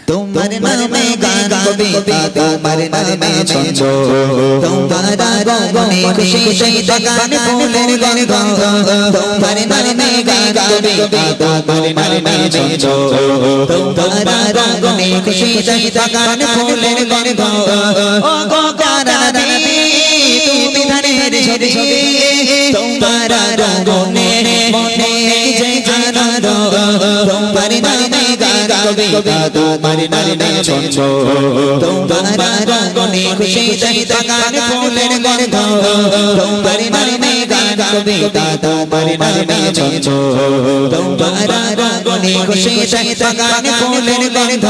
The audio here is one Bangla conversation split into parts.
তোমার নামে গান কবিতা তোমার নামে ছন্দ তোমার রঙে খুশি শহীদ গান ফুলের গন্ধ তোমার নামে গান কবিতা তোমার নামে ছন্দ তোমার রঙে খুশি শহীদ গান ফুলের গন্ধ ও গো গারাবি তুমি ধানের ছবি তোমার রঙে মনে যে আনন্দ তোমার নামে গান কবিতা তোমার নামে ছন্দ তোমার রঙে খুশি শহীদ গান ফুলের গন্ধ তোমার নামে গান কবিতা তোমার নামে ছন্দ তোমার রঙে খুশি শহীদ গান ফুলের গন্ধ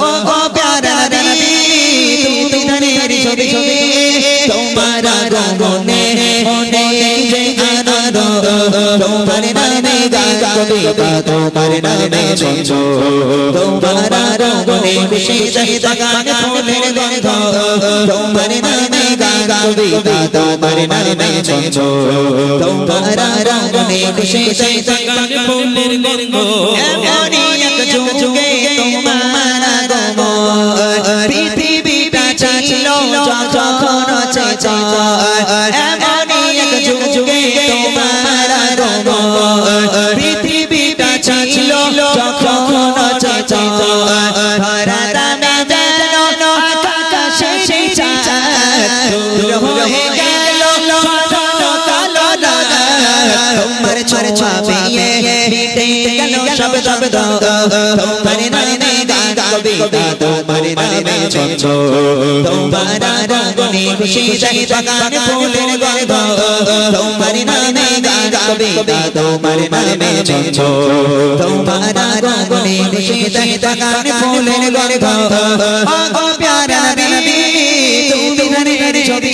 ও গো প্যারা নবী তুমি ধানের ছবি তোমার রঙে মনে যে আনন্দ তোমার নামে গান কবিতা তোমার নামে ছন্দ তোমার রঙে খুশি শহীদ গান ফুলের গন্ধ তোমার নামে গান কবিতা তোমার নামে ছন্দ তোমার রঙে খুশি শহীদ গান ফুলের গন্ধ এমনই এক যুগে তোমার আগমন পৃথিবীটা ছিল যখন চেতন এমনই এক যুগে তোমার আগমন পৃথিবীটা ছিল যখন চেতন ধরা যেন আকাশে সেই চাঁদ হয়ে গেল কালো তোমার ছোঁয়া পেয়ে মিটে গেল সব তোমার নামে গান কবিতা তোমার নামে ছন্দ তোমার রঙে খুশি শহীদ গান ফুলের গন্ধ তোমার নামে গান কবিতা তোমার নামে ছন্দ তোমার রঙে খুশি শহীদ গান ফুলের গন্ধ ও গো প্যারা নবী তুমি ধানের ছবি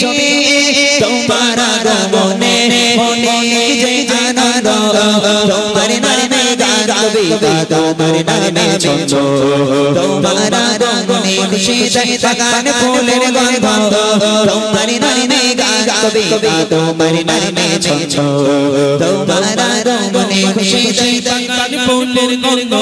তোমার রঙে মনে যে আনন্দ তোমার নামে গান কবিতা তোমার নামে ছন্দ তোমার রঙে খুশি শহীদ গান ফুলের গন্ধ তোমার নামে গান কবিতা তোমার নামে ছন্দ তোমার রঙে খুশি শহীদ গান ফুলের গন্ধ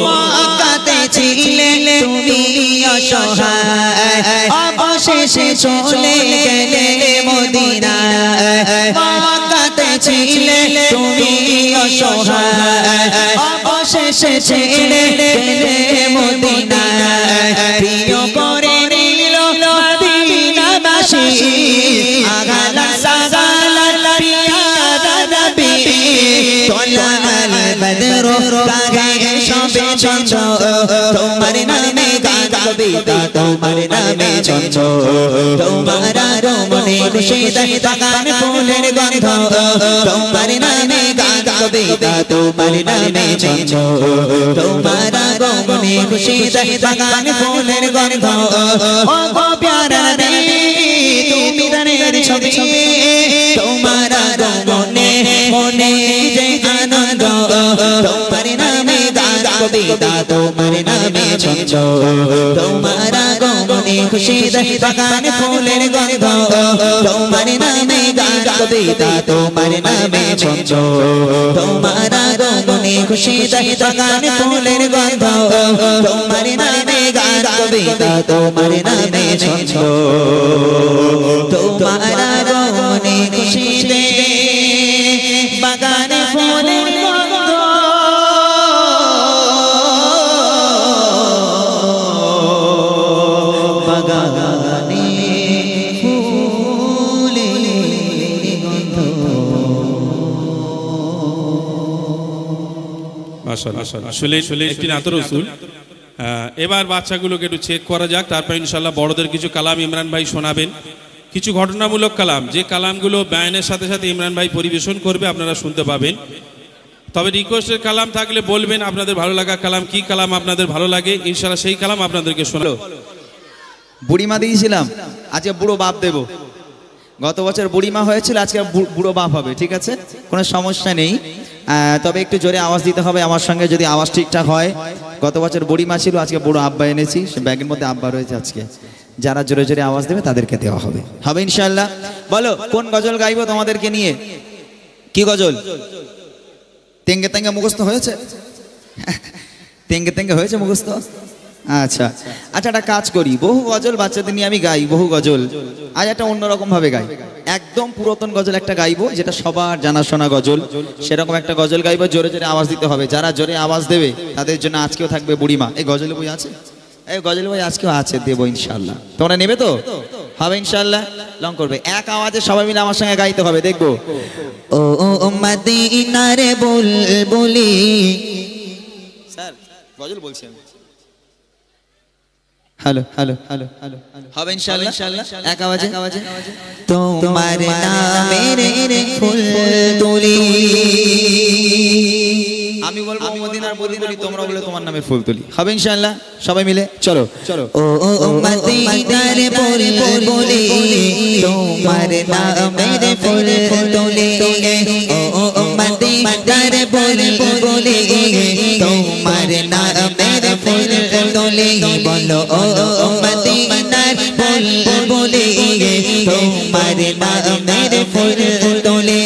মক্কাতে ছিলে তুমি অসহায় অবশেষে চলে গেলে মদিনায় মক্কাতে ছিলে তুমি অসহায় অবশেষে ছেড়ে গেলে মদিনায় প্রিয় করে নিল মদিনাবাসী আগালা সাগালা পিয়ারা নবী তোলাল বদরু কাগে সবে ছন্দ তোমার নামে গান কবিতা তোমার নামে ছন্দ তোমার রঙে খুশি শহীদ গান ফুলের গন্ধ তোমার নামে গান কবিতা তোমার নামে ছন্দ তোমার রঙে খুশি শহীদ গান ফুলের গন্ধ ও গো প্যারা নবী তুমি ধানের ছবি তোমার রঙে মনে যে আনন্দ তোমার নামে গান কবিতা তোমার নামে ছন্দ তোমার রঙে খুশি শহীদ গান ফুলের গন্ধ তোমার নামে গান কবিতা তোমার নামে ছন্দ তোমার রঙে খুশি শহীদ গান ফুলের গন্ধ তোমার নামে গান কবিতা তোমার নামে ছন্দ তোমার রঙে খুশিতে বাগানে ফুলের গন্ধ বাগানে ফুলের গন্ধ মাশাআল্লাহ আসলে একটি নাত রাসূল এবার বাচ্চাগুলোকে একটু চেক করা যাক তারপর ইনশাআল্লাহ বড়দের কিছু কালাম ইমরান ভাই শোনাবেন কিছু ঘটনামূলক কালাম যে কালামগুলো বায়ানের সাথে সাথে ইমরান ভাই পরিবেশন করবে আপনারা শুনতে পাবেন তবে রিকোয়েস্টের কালাম থাকলে বলবেন আপনাদের ভালো লাগা কালাম কি কালাম আপনাদের ভালো লাগে ইনশাআল্লাহ সেই কালাম আপনাদেরকে শোনাবো বুড়িমা দিয়েছিলাম আজকে বুড়ো বাপ দেব গত বছর বুড়িমা হয়েছিল আজকে বুড়ো বাপ হবে ঠিক আছে কোনো সমস্যা নেই তবে একটু জোরে আওয়াজ দিতে হবে আমার সঙ্গে যদি আওয়াজ ঠিকঠাক হয় গত বছর বুড়িমা ছিল আজকে বুড়ো আব্বা এনেছি সে ব্যাগের মধ্যে আব্বা রয়েছে আজকে যারা জোরে জোরে আওয়াজ দেবে তাদেরকে দেওয়া হবে হবে ইনশাআল্লাহ বলো কোন গজল গাইবো তোমাদেরকে নিয়ে কি গজল তেঙ্গে তেঙ্গে মুখস্থ হয়েছে তেঙ্গে তেঙ্গে হয়েছে মুখস্থ আচ্ছা আচ্ছা, একটা কাজ করি, বহু গজল বাচ্চাদের নিয়ে আমি গাই, বহু গজল। আজ একটা অন্যরকম ভাবে গাই, একদম পুরাতন গজল একটা গাইবো, যেটা সবার জানাশোনা গজল। সেরকম একটা গজল গাইবো, জোরে জোরে আওয়াজ দিতে হবে। যারা জোরে আওয়াজ দেবে তাদের জন্য আজকেও থাকবে বুড়িমা। এই গজল বই আছে, এই গজল বই আজকেও আছে, দেবো ইনশাল্লাহ। তোমরা নেবে তো? হবে ইনশাল্লাহ। লং করবে, এক আওয়াজে সবাই মিলে আমার সঙ্গে গাইতে হবে, দেখবো। ও মদিনার বুলবুলি। স্যার গজল বলছি আমি। হ্যালো হ্যালো হ্যালো হ্যালো, হবে ইনশাআল্লাহ এক আওয়াজে। তোমার নামের ফুল তুলি। আমি বলবো মদিনার বুলবুলি, তোমরা বলে তোমার নামে ফুল তুলি। হবে ইনশাআল্লাহ, সবাই মিলে চলো চলো। ও মদিনার বুলবুলি, তোমার নামের ফুল তুলি। ও মদিনার বুলবুলি, তোমার নামের ফুল তুলি। বলো ও মদিনার বুলবুলি, তোমার নামের ফুল তুলি।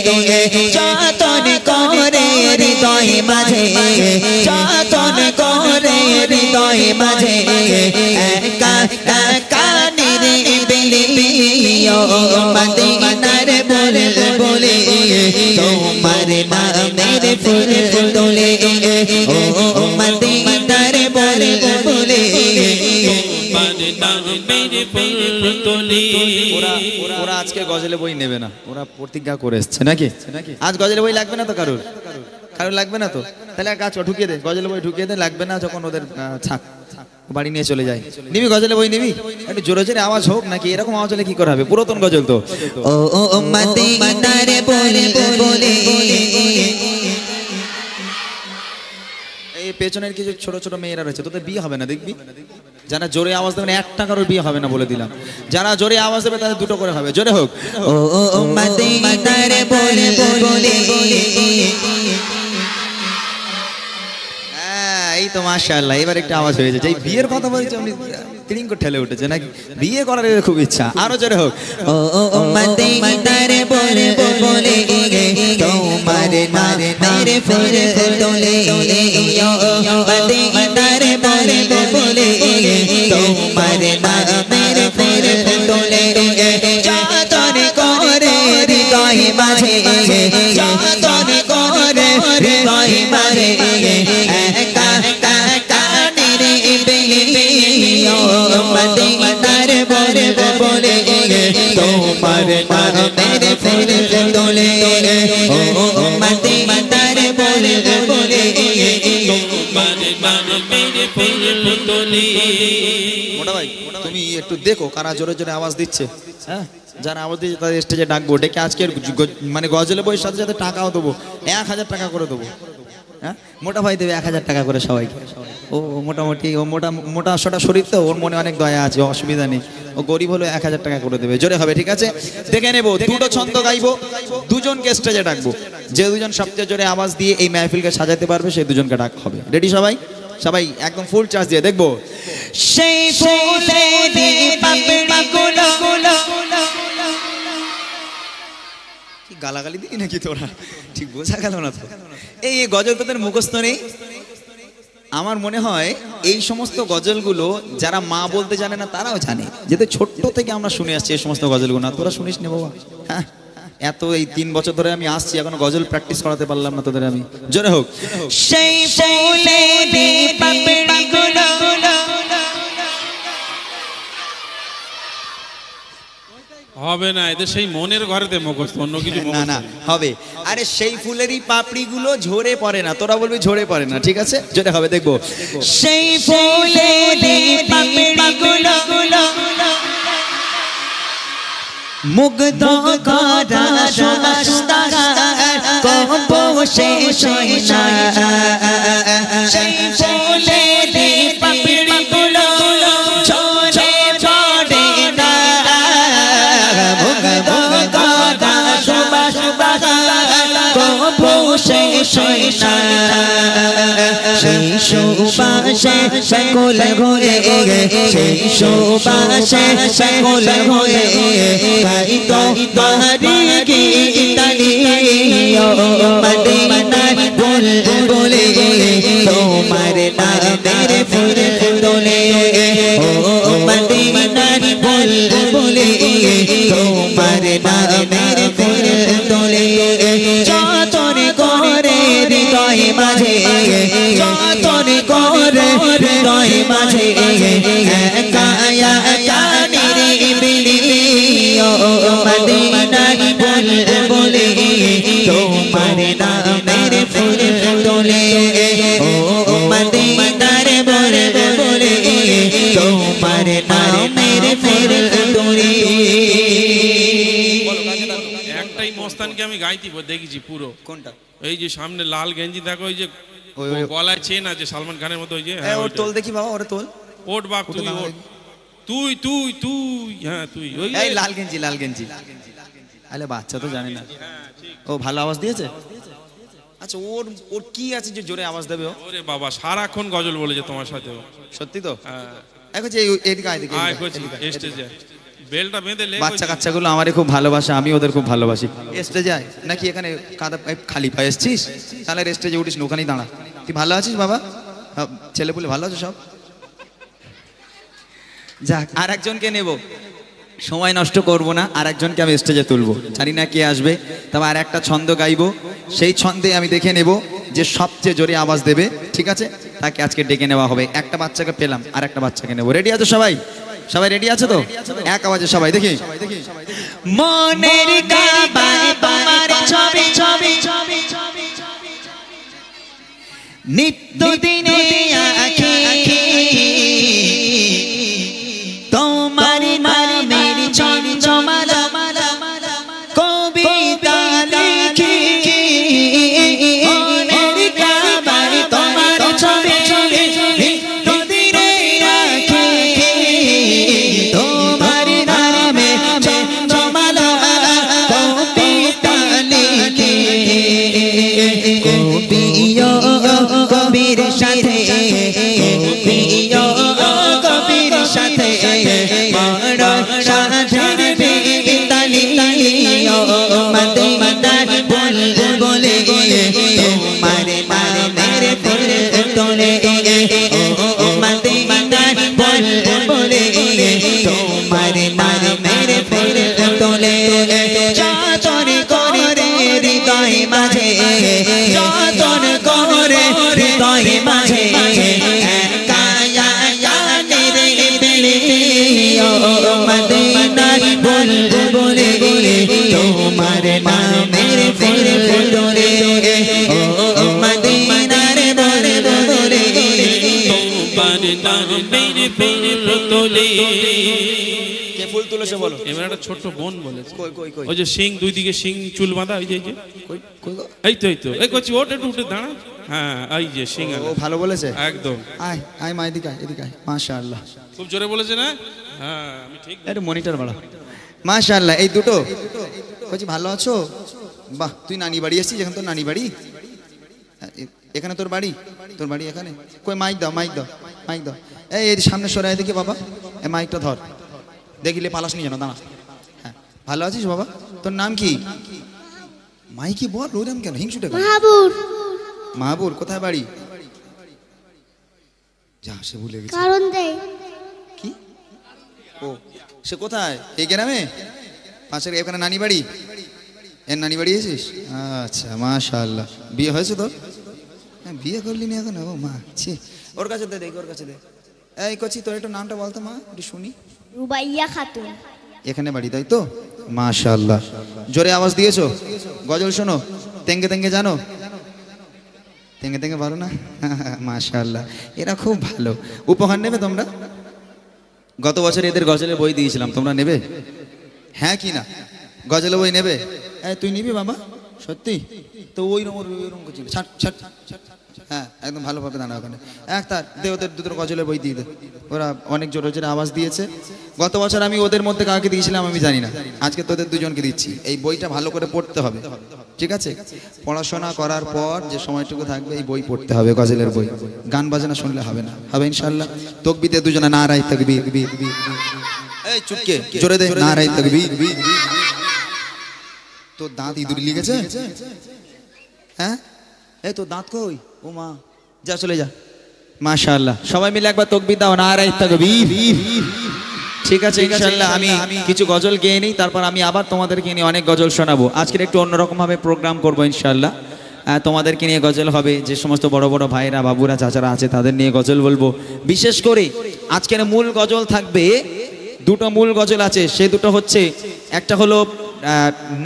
যতন করে হৃদয় মাঝে, যতন করে হৃদয় মাঝে, একা একা নিরিবিলি। ও মদিনার বুলবুলি, তোমার নামের ফুল তুলি। ও মদিনার বুলবুলি। ওরা আজকে গজলে বই নেবে না, ওরা প্রতিজ্ঞা করে এসছে নাকি? আজ গজলে বই লাগবে না তো কারোর? কারোর লাগবে না তো? তাহলে এক কাজ কর, ঢুকিয়ে দে গজলে বই, ঢুকিয়ে দে। লাগবে না যখন ওদের থাক, বাড়ি নিয়ে চলে যায়। নিবি গজলে বই নিবি? একটু জোরে জোরে আওয়াজ হোক নাকি? এরকম আওয়াজ হলে কি করে হবে? পুরাতন গজল তো। ও মদিনার বুলবুলি। এই পেছনের কিছু ছোট ছোট মেয়েরা রয়েছে, তোদের বিয়ে হবে না দেখবি। যারা জোরে আওয়াজ দেবে না, একটা কারোর বিয়ে হবে না বলে দিলাম। যারা জোরে আওয়াজ দেবে তাদের দুটো করে হবে, জোরে হোক। ও মদিনার বুলবুলি। হ্যাঁ, এই তো মাশাআল্লাহ, এবার একটা আওয়াজ হয়েছে। যেই বিয়ের কথা বলছে উনি তিরিং করে ঠেলে উঠেছে নাকি? বিয়ে করার খুব ইচ্ছা, আরো জোরে হোক। ও মদিনার বুলবুলি, তোমার নামের ফুল তুলি। ও মদিনার বুলবুলি, তোমার নামের ফুল তুলি। যতন করে হৃদয় মাঝে, যতন করে হৃদয় মাঝে, একা একা নিরিবিলি। ও মদিনার বুলবুলি, তোমার নামের ফুল তুলি। ও মদিনার বুলবুলি। মোটা ভাই, তুমি একটু দেখো কারা জোরে জোরে আওয়াজ দিচ্ছে। হ্যাঁ, যারা আওয়াজ দিচ্ছে তাদের স্টেজে ডাকবো, ডেকে আজকের মানে গজলে বইয়ের সাথে সাথে টাকাও দেবো, 1000 টাকা করে দেবো। হ্যাঁ, মোটা ভাই দেবে 1000 টাকা করে সবাইকে। ও মোটামুটি, ও মোটা সোটা শরীর তো, ওর মনে অনেক দয়া আছে, অসুবিধা নেই। ও গরিব হলো 1000 টাকা করে দেবে, জোরে হবে, ঠিক আছে? দেখে নেবো, দুটো ছন্দ গাইবো, দুজনকে স্টেজে ডাকবো। যে দুজন সবচেয়ে জোরে আওয়াজ দিয়ে এই মাহফিলকে সাজাতে পারবে সেই দুজনকে ডাক হবে। রেডি সবাই? সবাই একদম ফুল চার্জ দিয়ে দেখবো। সেই ফুলেরি পাপড়িগুলো। কি গালাগালি দিলি নাকি তোরা? ঠিক বোঝা গেল না তো। এই গজল তোদের মুখস্থ নেই? আমার মনে হয় এই সমস্ত গজলগুলো যারা মা বলতে জানে না তারাও জানে, যেহেতু ছোট্ট থেকে আমরা শুনে আসছি এই সমস্ত গজলগুলো। না তোরা শুনিস নে বাবা? হ্যাঁ, এত এই 3 বছর ধরে আমি আসছি, এখনো গজল প্র্যাকটিস করাতে পারলাম না তোদের আমি। জোরে হোক। সেই ফুলেরি পাপড়িগুলো, হবে না, এদের সেই মনের ঘরেতে মুখস্থ, অন্য কিছু না মুখস্থ না নেই। হবে। আরে সেই ফুলেরই পাপড়িগুলো ঝরে পড়ে না, তোরা বলবি ঝরে পড়ে না, ঠিক আছে? জোরে হবে, দেখবো। সেই ফুলেরি পাপড়িগুলো, মুগ্ধ করা সুস্তারা কম্পোষে সইনা। সেই ফুলেরি পাপড়িগুলো ঝরে পড়ে না, মুগ্ধ করা সুস্তারা কম্পোষে সইনা। সেই সুবাসে সকল ঘরে, সেই সুবাসে সকল ঘরে, তাই তো বাহারি গীতালি। ও মদিনার বুলবুলি, তোমার নামের ফুল তুলি। নামের ফের তোরে একটাই মস্তানকে আমি গাইতে দেখেছি পুরো। কোনটা? এই যে সামনে লাল গেঞ্জি দেখো, ওই যে ওই- গলায় চেন আছে সালমান খানের মতো, ওই যে হ্যাঁ, ওর তোল দেখি বাবা, ওরে তোল। ওট বাপ, তুই দাঁড়া ওট, তুই তুই তুই হ্যাঁ তুই ওই এই লাল গেঞ্জি, লাল গেঞ্জি। আরে বাচ্চা তো জানে না। ও ভালো আওয়াজ দিয়েছে। আচ্ছা, ওর ওর কি আছে যে জোরে আওয়াজ দেবে ও? ওরে বাবা সারাক্ষণ গজল বলেছে তোমার সাথে ও। সত্যি তো? হ্যাঁ, এখন যে এদিকে এদিকে আয় করছি স্টেজে বেলটা বেঁধে লে বাচ্চা কাচ্চাগুলো আমারই খুব ভালোবাসে, আমি ওদের খুব ভালোবাসি। স্টেজে যায় নাকি এখানে কাদা খালি পায়ে এসছিস? তাহলে স্টেজে উঠিস না, ওখানেই দাঁড়া। তুই ভালো আছিস বাবা? ছেলে পুলে ভালো আছে সব? যাক, আর একজনকে নেব, সময় নষ্ট করব না। আর একজনকে আমি স্টেজে তুলবো, জানি না কে আসবে, তবে আর একটা ছন্দ গাইবো। সেই ছন্দে আমি দেখে নেব যে সবচেয়ে জোরে আওয়াজ দেবে, ঠিক আছে, তাকে আজকে ডেকে নেওয়া হবে। একটা বাচ্চাকে পেলাম, আর একটা বাচ্চাকে নেবো। রেডি আছো সবাই? সবাই রেডি আছে তো? এক আওয়াজে সবাই দেখি। মনের কাবায় তোমার ছবি ছবি নিত্য দিনে আঁখি তোমার নামের চঞ্চমালা কবিতা লিখি মনের কাবায় তোমার ছবি নিত্য দিনে আঁখি তোমার নামে চঞ্চমালা কবিতা লিখি কবির সাথে কবির সাথে বড় সাধন বিতালি মদিনার বুলবুলে তোমার নামের ফুল তোলে মদিনার বুলবুলে তোমার নামের ফুল তোলে যতন করে হৃদয় মাঝে যতন করে হৃদয় মাঝে কায়ানের বেলে মদিনার বুলবুলে তোমার নামের ফুল তোলে ও মদিনার বুলবুলে তোমার নামের ফুল তোলে। কে ফুল তুলেছে বলো? এবার একটা ছোট্ট বোন বলেছে, কই কই কই ওই যে সিং, দুই দিকে সিং চুল বাঁধা, ওই যে এই যে কই কই গো? এই তো এই তো এই করছি, ওটা একটু উঠে দাঁড়া। হ্যাঁ এই যে সিং ও ভালো বলেছে। একদম আয় আয় মা, এদিকে আয়, এদিকে আয়। মাশাআল্লাহ, খুব জোরে বলেছে না? হ্যাঁ আমি ঠিক একটু মনিটর বাড়া। মাশাআল্লাহ, এই দুটো কইছি ভালো আছো? বাহ, তুই নানি বাড়ি এসেছিস? এখন তোর নানি বাড়ি এখানে? তোর বাড়ি? তোর বাড়ি এখানে? কই মাইক দাও, মাইক দাও, মাইক দাও। এই এর সামনে সরে আয় দেখি বাবা, এই মাইকটা ধর, দেখিলে পালাস নি যেন, দাঁড়া। হ্যাঁ, ভালো আছিস বাবা? তোর নাম কি? মাইকি বল, রোজাম কেন হিংসুটে কেন? মাহাবুর মাহাবুর, কোথায় বাড়ি? যা, সে ভুলে গেছে। কারণ দেয় কি? ও, সে কোথায়? এই গ্রামে পাশের এখানে নানি বাড়ি? এর নানি বাড়ি এসেছিস? আচ্ছা, মাশাআল্লাহ। বিয়ে হয়েছে তোর? হ্যাঁ, বিয়ে করলি না এখন? ও মা, ছি, ওর কাছে দে, দেখ ওর কাছে দে। এই কচি, তোর একটু নামটা বলতো মা, একটু শুনি। রুবাইয়া খাতুন এখানে বাড়ি, তাই তো? মাশাআল্লাহ, জোরে আওয়াজ দিয়েছো। গজল শোনো, তেঙ্গে তেঙ্গে জানো? তেঙ্গে তেঙ্গে পারো না? মাশাআল্লাহ, এরা খুব ভালো। উপহার নেবে তোমরা? গত বছর এদের গজলের বই দিয়েছিলাম, তোমরা নেবে? হ্যাঁ কি না? গজলের বই নেবে? এই তুই নিবি বাবা? সত্যি তো? ওইরকম করছিল, ছাট ছাট। হ্যাঁ, একদম ভালোভাবে দাঁড়া ওখানে। তার দে, ওদের দুটো গজলের বই দিয়ে দে। ওরা অনেক জোরে জোরে আওয়াজ দিয়েছে। গত বছর আমি ওদের মধ্যে কাকে দিয়েছিলাম আমি জানি না, আজকে তোদের দুজনকে দিচ্ছি। এই বইটা ভালো করে পড়তে হবে, ঠিক আছে? পড়াশোনা করার পর যে সময়টুকু থাকবে এই বই পড়তে হবে, গজলের বই। গান বাজনা শুনলে হবে না, হবে ইনশাআল্লাহ? তকবিতে দুজনে নারায়ে তাকবীর। এই চুপকে জোরে দে, নারায়ে তাকবীর। তোর দাঁত ইঁদুর লেগেছে? হ্যাঁ, এই তোর দাঁত কই? ও মা, যা চলে যা। মাশাআল্লাহ, সবাই মিলে একবার তাকবীর দাও, নারায়ে তাকবীর। ঠিক আছে, ইনশাআল্লাহ আমি কিছু গজল গেয়ে নিই, তারপর আমি আবার তোমাদেরকে নিয়ে অনেক গজল শোনাবো। আজকের একটু অন্যরকম ভাবে প্রোগ্রাম করবো ইনশাআল্লাহ। তোমাদেরকে নিয়ে গজল হবে, যে সমস্ত বড় বড় ভাইরা, বাবুরা, চাচারা আছে তাদের নিয়ে গজল বলবো। বিশেষ করে আজকের মূল গজল থাকবে, দুটো মূল গজল আছে। সে দুটো হচ্ছে, একটা হলো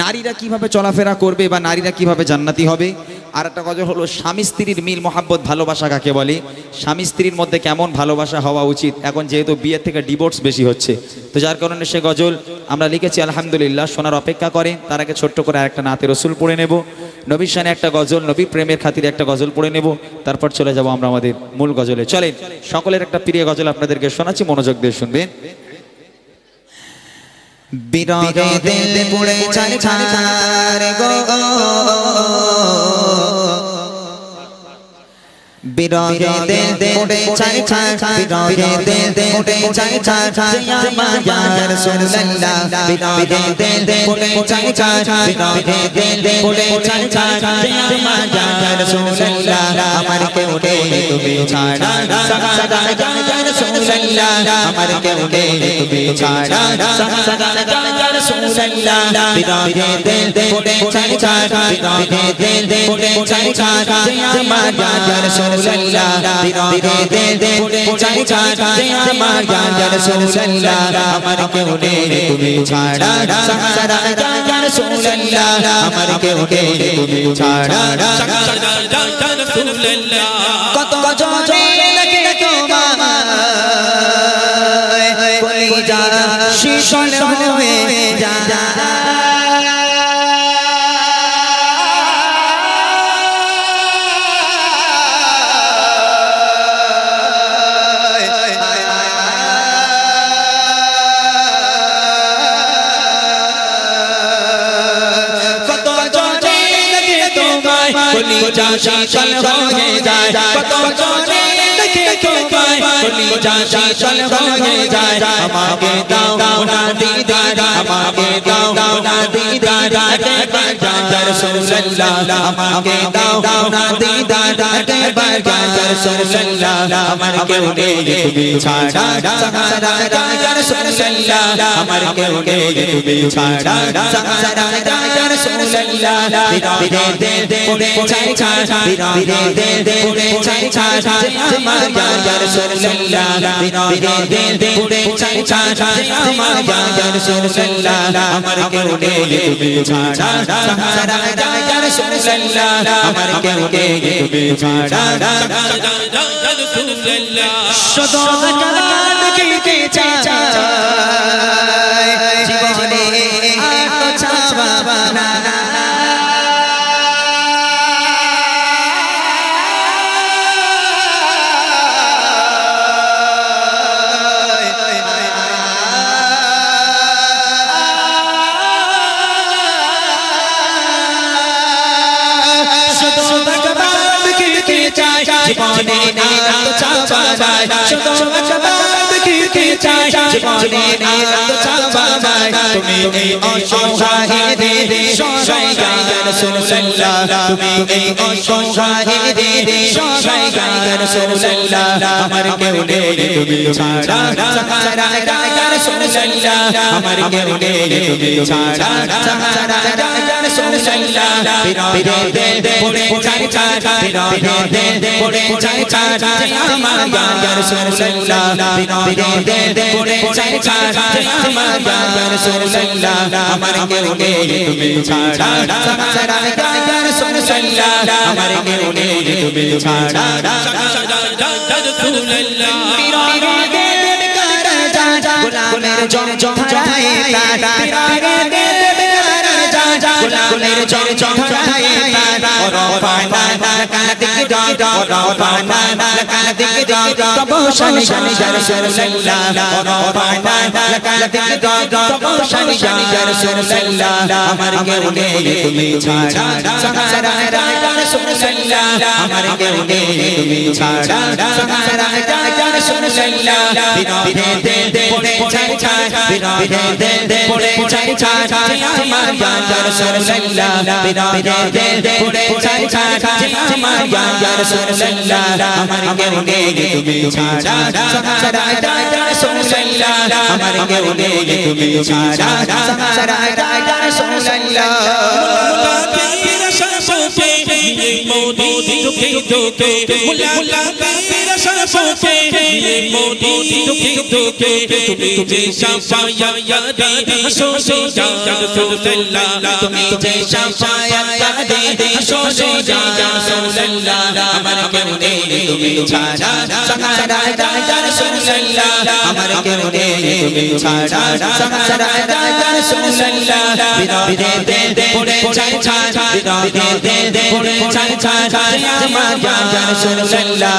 নারীরা কিভাবে চলাফেরা করবে বা নারীরা কিভাবে জান্নাতি হবে, আর একটা গজল হলো স্বামী স্ত্রীর মিল মহাব্বত ভালোবাসা কাকে বলে, স্বামী স্ত্রীর মধ্যে কেমন ভালোবাসা হওয়া উচিত। এখন যেহেতু বিয়ের থেকে ডিভোর্স বেশি হচ্ছে, তো যার কারণে সে গজল আমরা লিখেছি আলহামদুলিল্লাহ। শোনার অপেক্ষা করেন, তার আগে ছোট্ট করে আরেকটা নাতে রসুল পড়ে নেব, নবীর শানে একটা গজল, নবী প্রেমের খাতিরে একটা গজল পড়ে নেব, তারপর চলে যাব আমরা আমাদের মূল গজলে। চলেন, সকলের একটা প্রিয় গজল আপনাদেরকে শোনাচ্ছি, মনোযোগ দিয়ে শুনবেন। বিরহে দিল পুড়ে ছারছার গো, বিরহে দিল পুড়ে ছারছার, বিরহে দিল পুড়ে ছারছার, ইয়া মায়া রাসূলুল্লাহ। বিরহে দিল পুড়ে ছারছার, বিরহে দিল পুড়ে ছারছার, ইয়া মায়া রাসূলুল্লাহ। আমার কেউ নেই তুমি ছাড়া, সদা ইয়া রাসূলুল্লাহ। আমার কেউ নেই তুমি ছাড়া, সদা ইয়া রাসূলুল্লাহ। বিরহে দিল পুড়ে ছারছার, বিরহে দিল পুড়ে ছারছার, ইয়া মায়া রাসূলুল্লাহ। বিরহে দিল পুড়ে ছারছার, ইয়া মায়া রাসূলুল্লাহ। আমার কেউ নেই তুমি ছাড়া, সদা ইয়া রাসূলুল্লাহ। আমার কেউ নেই তুমি ছাড়া, কত জনে লাগে তোমায় কলিজা শীতল হয়ে যায়। কত জনে লাগে তোমায় কলিজা শীতল হয়ে যায়, কত জনে লাগে তোমায় কলিজা শীতল হয়ে যায়। আমাকে দাও না দিদার, আমাকে দাও না দিদার, একবার ইয়া রাসূলুল্লাহ। আমাকে দাও না দিদার, একবার ইয়া রাসূলুল্লাহ। আমার কেউ নেই তুমি ছাড়া, সদা ইয়া রাসূলুল্লাহ। আমার কেউ নেই তুমি ছাড়া, সদা ইয়া রাসূলুল্লাহ। বিরহে দিল পুড়ে ছারছার, বিরহে দিল পুড়ে ছারছার, আমার ইয়া রাসূলুল্লাহ। বিরহে দিল পুড়ে ছারছার, আমার ইয়া রাসূলুল্লাহ। আমার কেউ নেই তুমি ছাড়া, সদা ইয়া রাসূলুল্লাহ। আমার কেউ নেই তুমি ছাড়া, শুধু কালাম কি চাই জীবনে আর চাওয়া না। জীবনে আর চাওয়া যায়, শুধু একবার কি চাই জীবনে আর চাওয়া যায়। তুমি এই অসহায়দের সহায় ইয়া রাসূলুল্লাহ, তুমি এই অসহায়দের সহায় ইয়া রাসূলুল্লাহ। আমার কেউ নেই তুমি ছাড়া, সদা ইয়া রাসূলুল্লাহ। আমার কেউ নেই তুমি ছাড়া, সদা ইয়া রাসূলুল্লাহ। বিরহে দিল পুড়ে ছারছার, বিরহে দিল পুড়ে ছারছার, আমার ইয়া রাসূলুল্লাহ। বিরহে দিল পুড়ে ছারছার, আমার ইয়া রাসূলুল্লাহ। আমার কেউ নেই তুমি ছাড়া, সদা ইয়া রাসূলুল্লাহ। আমার কেউ নেই তুমি ছাড়া, সদা ইয়া রাসূলুল্লাহ। বিরহে দিল কার যা গোলামের জম ধরায় তা, বিরহে দিল কার যা গোলামের জম ধরায় তা। রবানা লাকাদিক রা, রবানা লাকাদিক রা, তবু শান ইয়া রাসূলুল্লাহ। রবানা লাকাদিক রা, তবু শান ইয়া রাসূলুল্লাহ। আমার কেউ নেই তুমি ছাড়া, সদা ইয়া রাসূলুল্লাহ। আমার কেউ নেই তুমি ছাড়া, সদা ইয়া রাসূলুল্লাহ। বিরহে দিল পুড়ে ছারছার, বিরহে দিল পুড়ে ছারছার, আমার ইয়া রাসূলুল্লাহ। বিরহে দিল পুড়ে ছারছার, আমার ইয়া রাসূলুল্লাহ। আমার কেউ নেই তুমি ছাড়া, সদা ইয়া রাসূলুল্লাহ। আমার কেউ নেই তুমি ছাড়া, সদা ইয়া রাসূলুল্লাহ। মোদি চোখে চোখে মুলা কাফির সরপতে সফরকে নিয়ে মোদি দুঃখে দুঃখে তুমি যে শাফায়াত দে হাসরে ইয়া রাসূলুল্লাহ তুমি যে শাফায়াত দে হাসরে ইয়া রাসূলুল্লাহ আমার কেউ নেই তুমি ছাড়া সাহারা ইয়া রাসূলুল্লাহ আমার কেউ নেই তুমি ছাড়া সাহারা ইয়া রাসূলুল্লাহ বিদে দে পড়ে চাই বিদে দে পড়ে চাই আমার ইয়া রাসূলুল্লাহ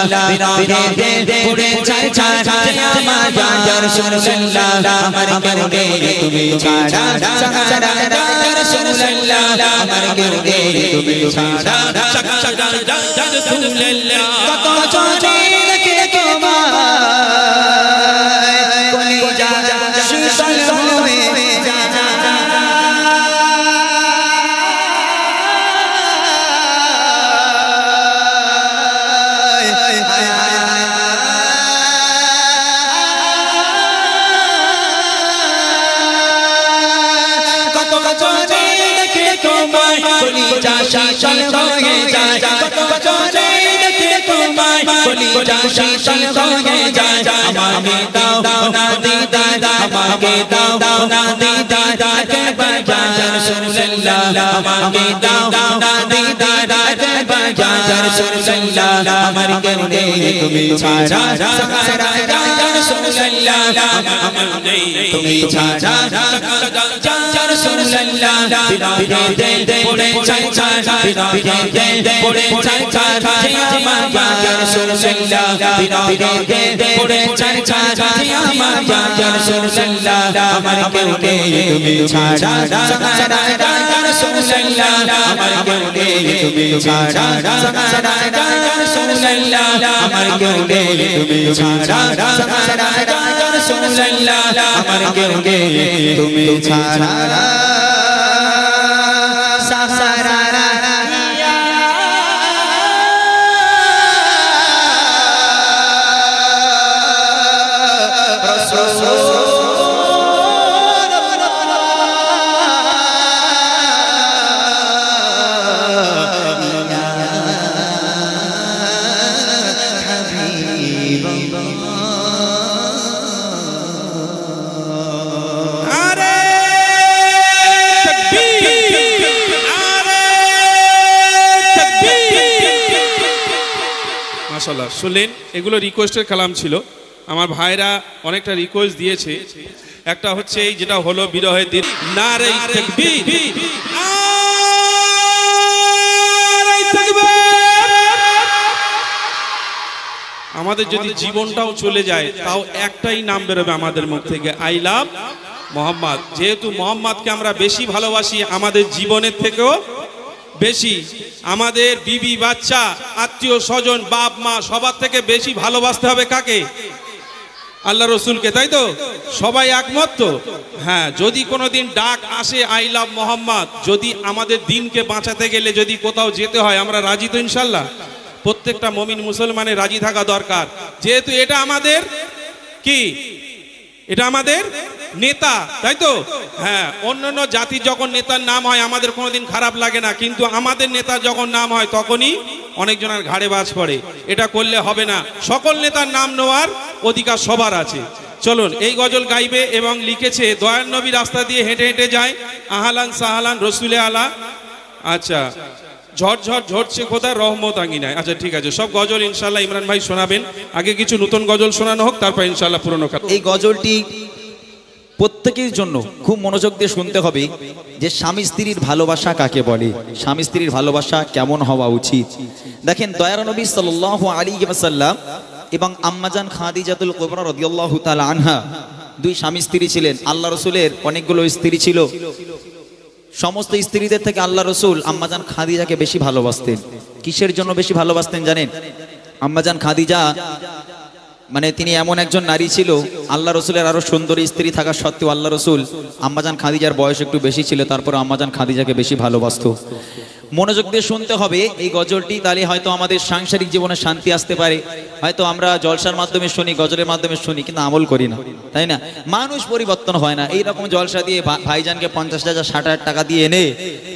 বিদে দে পড়ে চাই আমার ইয়া রাসূলুল্লাহ আমার কেউ নেই তুমি ছাড়া সাহারা ইয়া রাসূলুল্লাহ আমার কেউ নেই তুমি ছাড়া সাহারা ইয়া রাসূলুল্লাহ কত চলে কে তোমার কলিজা শীতল হয়ে আমাকে দাও না দিদার আমাকে দাও না দিদার ইয়া রাসূলুল্লাহ আমাকে দাও না দিদার ইয়া রাসূলুল্লাহ আমার কেউ নেই তুমি ছাড়া সাহারা ইয়া রাসূলুল্লাহ আমার নেই তুমি ছাড়া ইয়া রাসূলুল্লাহ বিদে দে পড়ে চাই বিদে দে পড়ে চাই আমার ইয়া রাসূলুল্লাহ বিদে দে পড়ে চাই আমার ইয়া রাসূলুল্লাহ আমার কেউ নেই তুমি ছাড়া সাহারা ইয়া রাসূলুল্লাহ আমার কেউ নেই তুমি ছাড়া সাহারা ইয়া রাসূলুল্লাহ আমার কেউ নেই তুমি ছাড়া সাহারা ইয়া রাসূলুল্লাহ আমার কেউ নেই তুমি ছাড়া মাশাআল্লাহ শুনলেন, এগুলো রিকোয়েস্টের কালাম ছিল। আমার ভাইরা অনেকটা রিকোয়েস্ট দিয়েছে। একটা হচ্ছে এই যেটা হলো বিরহের দিন, নারে তাকবীর, নারে তাকবীর। আমাদের যদি জীবনটাও চলে যায় তাও একটাই নাম বেরোবে আমাদের মুখ থেকে, আই লাভ মোহাম্মদ। যেহেতু মোহাম্মদকে আমরা বেশি ভালোবাসি আমাদের জীবনের থেকেও বেশি, আমাদের বিবি বাচ্চা আত্মীয় স্বজন বাপ মা সবার থেকে বেশি ভালোবাসতে হবে কাকে? আল্লাহ রসুলকে, তাই তো? সবাই একমত তো? হ্যাঁ, যদি কোনোদিন ডাক আসে আই লাভ মোহাম্মদ, যদি আমাদের দিনকে বাঁচাতে গেলে যদি কোথাও যেতে হয়, আমরা রাজি তো ইনশাল্লাহ? প্রত্যেকটা মুমিন মুসলমানের রাজি থাকা দরকার, যেহেতু এটা আমাদের কি, এটা আমাদের নেতা, তাই তো? হ্যাঁ, অন্যান্য জাতির যখন নেতার নাম হয় আমাদের কোনোদিন খারাপ লাগে না, কিন্তু আমাদের নেতার যখন নাম হয় তখনই অনেকজনের ঘাড়ে বাজ পড়ে। এটা করলে হবে না, সকল নেতার নাম নেওয়ার অধিকার সবার আছে। চলুন, এই গজল গাইবে এবং লিখেছে দয়ার নবী রাস্তা দিয়ে হেঁটে হেঁটে যায়, আহালান সাহালান রসুলে আলা। আচ্ছা, ঝড় ঝরছে খোদা রহমত আঙ্গিনায়। আচ্ছা ঠিক আছে, সব গজল ইনশাল্লাহ ইমরান ভাই শোনাবেন। আগে কিছু নতুন গজল শোনানো হোক, তারপর ইনশাল্লাহ পুরনো। এই গজলটি প্রত্যেকের জন্য খুব মনোযোগ দিয়ে শুনতে হবে যে স্বামী স্ত্রীর ভালোবাসা কাকে বলে, স্বামী স্ত্রীর ভালোবাসা কেমন হওয়া উচিত। দেখেন, দয়ার নবী সাল্লাল্লাহু আলাইহি ওয়াসাল্লাম এবং আম্মাজান খাদিজাতুল কুবরা রাদিয়াল্লাহু তাআলা আনহা দুই স্বামী স্ত্রী ছিলেন। আল্লাহ রাসূলের অনেকগুলো স্ত্রী ছিল, সমস্ত স্ত্রীদের থেকে আল্লাহ রসুল আম্মাজান খাদিজাকে বেশি ভালোবাসতেন। কিসের জন্য বেশি ভালোবাসতেন জানেন? আম্মাজান খাদিজা মানে তিনি এমন একজন নারী ছিল, আল্লাহ রসুলের আরো সুন্দরী স্ত্রী থাকা সত্ত্বেও আল্লাহ রসুল আম্মাজান খাদিজার বয়স একটু বেশি ছিল, তারপর আম্মাজান খাদিজাকে বেশি ভালোবাসতো। মনোযোগ দিয়ে শুনতে হবে এই গজলটি, তাহলে হয়তো আমাদের সাংসারিক জীবনে শান্তি আসতে পারে। হয়তো আমরা জলসার মাধ্যমে শুনি, গজলের মাধ্যমে শুনি, কিন্তু আমল করি না, তাই না? মানুষ পরিবর্তন হয় না। এইরকম জলসা দিয়ে ভাইজানকে 50,000 60,000 টাকা দিয়ে এনে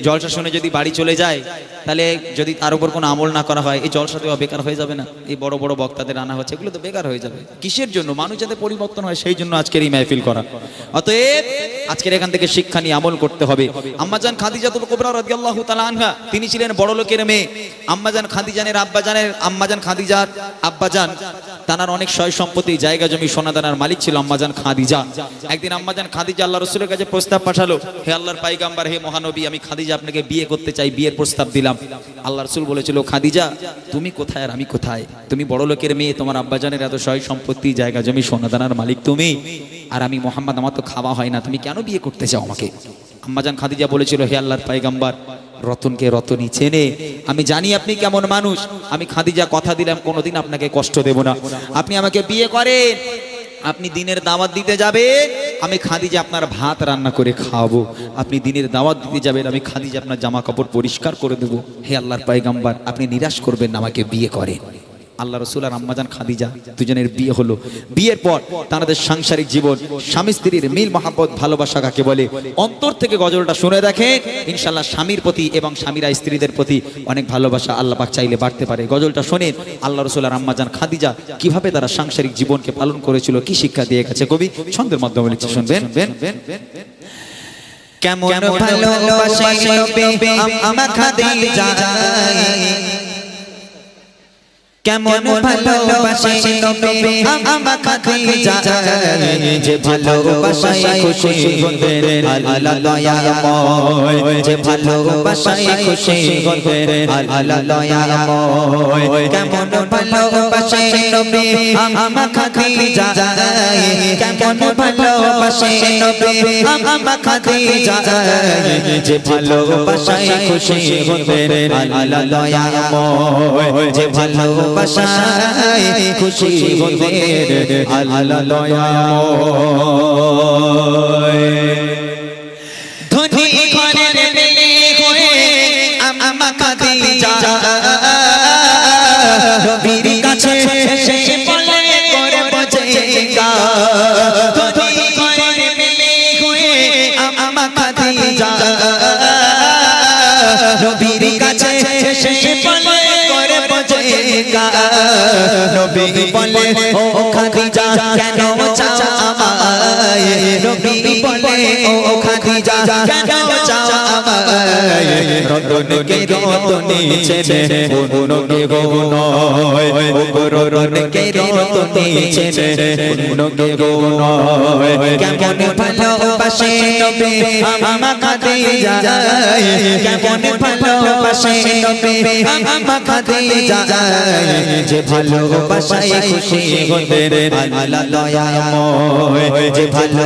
জলসা শুনে যদি বাড়ি চলে যায়, তাহলে যদি তার উপর কোনো আমল না করা হয় এই জলসা দেওয়া বেকার হয়ে যাবে না? এই বড় বড় বক্তাদের আনা হচ্ছে, এগুলো তো বেকার হয়ে যাবে। কিসের জন্য? মানুষ যাতে পরিবর্তন হয় সেই জন্য আজকের এই মাহফিল করা। অতএব আজকের এখান থেকে শিক্ষা নিয়ে আমল করতে হবে। আম্মাজান খাদিজাতুল কুবরা রাদিয়াল্লাহু তাআলা আনহা, তিনি ছিলেন বড় লোকের মেয়ে। আম্মাজান আম্মাজান খাদিজার আব্বাজান তানার অনেক সয় সম্পত্তি, জায়গা জমি, সোনাদানার মালিক ছিল আম্মাজান খাদিজা। একদিন আম্মাজান খাদিজা আল্লাহ রাসূলের কাছে প্রস্তাব পাঠালো, হে আল্লাহর পয়গম্বর, হে মহানবী, আমি খাদিজা আপনাকে বিয়ে করতে চাই, বিয়ের প্রস্তাব দিলাম। আল্লাহ রাসূল বলেছিল, খাদিজা তুমি কোথায় আর আমি কোথায়? তুমি বড় লোকের মেয়ে, তোমার আব্বাজানের এত সয় সম্পত্তি, জায়গা জমি, সোনাদানার মালিক তুমি, আর আমি মোহাম্মদ, আমার তো খাওয়া হয় না, তুমি কেন বিয়ে করতে চাও আমাকে? আম্মাজান খাদিজা বলেছিল, হে আল্লাহর পয়গম্বর, রতনকে রতনই চেনে, আমি জানি আপনি কেমন মানুষ, আমি খাদিজা কথা দিলাম কোনোদিন আপনাকে কষ্ট দেব না, আপনি আমাকে বিয়ে করেন, আপনি দিনের দাওয়াত দিতে যাবেন, আমি খাদিজা আপনার ভাত রান্না করে খাওয়াবো, আপনি দিনের দাওয়াত দিতে যাবেন, আমি খাদিজা আপনার জামা কাপড় পরিষ্কার করে দেবো, হে আল্লাহর পয়গম্বর আপনি নিরাশ করবেন না, আমাকে বিয়ে করেন। আল্লাহ রাসূল আর আম্মাজান খাদিজা দুজনের বিয়ে হলো। বিয়ের পর তাদের সাংসারিক জীবন, স্বামী স্ত্রীর মিল মহব্বত ভালোবাসা কাকে বলে, অন্তর থেকে গজলটা শুনে দেখেন, ইনশাআল্লাহ স্বামীর প্রতি এবং স্বামীরা স্ত্রীদের প্রতি অনেক ভালোবাসা আল্লাহ পাক চাইলে বাড়তে পারে। গজলটা শোনেন আল্লাহ রাসূল আর আম্মাজান খাদিজা কিভাবে তারা সাংসারিক জীবনকে পালন করেছিল, কি শিক্ষা দিয়ে গেছে কবি ছন্দের মাধ্যমে লিখছে, শুনবেন। কেমন ভালোবাসে নবী আম্মা খাদিজা, কেমন ভালোবাসে নবী আম্মা খাদিজা, যে ভালোবাসায় খুশি হতেন আল্লাহ দয়াময়, যে ভালোবাসায় খুশি হতেন আল্লাহ দয়াময়। কেমন ভালোবাসে নবী আম্মা খাদিজা, কেমন ভালোবাসে নবী আম্মা খাদিজা, যে ভালোবাসায় খুশি হতেন আল্লাহ দয়াময়, যে ভালোবাসায় খুশি হতেন আল্লাহ দয়াময়। ধনী ঘরের মেয়ে হয়ে আম্মা খাদিজা নবীর কাছে এসে বলে করে বোঝেগা, ধনী ঘরের মেয়ে হয়ে আম্মা খাদিজা নবীর কাছে এসে বলে করে বোঝেগা, নবী বলে ও খাদিজা কেন চাও আমায়, নবী বলে ও খাদিজা কেন চাও আমায়, রতনকে রতনী চেনে অন্যকে গো নয়, ও রতনকে রতনী চেনে অন্যকে গো নয়। কেমন ভালোবাসে নবী আম্মা খাদিজা, কেমন ভালোবাসে নবী আম্মা খাদিজা, যে ভালোবাসায় খুশি হতেন আল্লাহ দয়াময়, যে ভালো